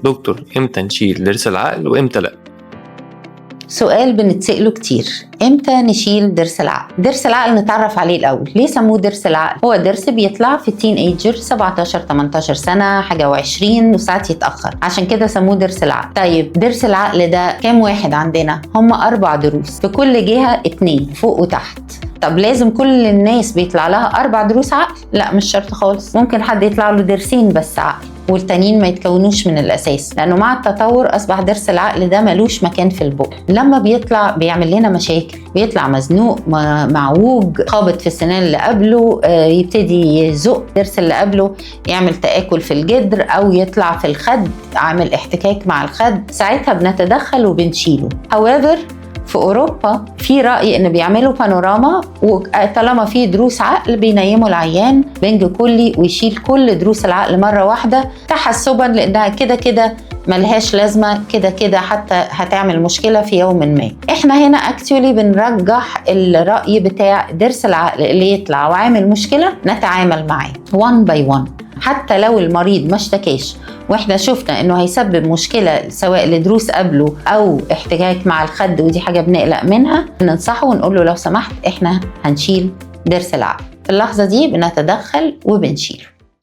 دكتور امتى نشيل ضرس العقل وامتى لا؟ سؤال بنتسأله كتير، امتى نشيل ضرس العقل؟ ضرس العقل نتعرف عليه الاول. ليه سموه ضرس العقل؟ هو ضرس بيطلع في التين ايجر 17 18 سنه حاجه و20 وساعات يتاخر، عشان كده سموه ضرس العقل. طيب ضرس العقل ده كام واحد عندنا؟ هم 4 ضروس، في كل جهه 2 فوق وتحت. طب لازم كل الناس بيطلع لها 4 ضروس عقل؟ لا مش شرط خالص، ممكن حد يطلع له ضرسين بس عقل والتانيين ما يتكونوش من الاساس، لانه مع التطور اصبح ضرس العقل ده ملوش مكان في البق. لما بيطلع بيعمل لنا مشاكل، بيطلع مزنوق معوج خابط في السنان اللي قبله، يبتدي يزق ضرس اللي قبله، يعمل تآكل في الجدر او يطلع في الخد عامل احتكاك مع الخد، ساعتها بنتدخل وبنشيله. however في أوروبا في رأي إن بيعملوا بانوراما، وطالما في ضروس عقل بينيموا العيان بنج كلي ويشيل كل ضروس العقل مرة واحدة تحسبا، لأنها كده كده ملهاش لازمة، كده كده حتى هتعمل مشكلة في يوم ما. احنا هنا اكتولي بنرجح الرأي بتاع ضرس العقل اللي يطلع وعامل مشكلة نتعامل معاه one by one، حتى لو المريض ما اشتكاش واحنا شفنا انه هيسبب مشكله سواء لضروس قبله او احتكاك مع الخد، ودي حاجه بنقلق منها، ننصحه ونقول له لو سمحت احنا هنشيل ضرس العقل. في اللحظه دي بنتدخل وبنشيله.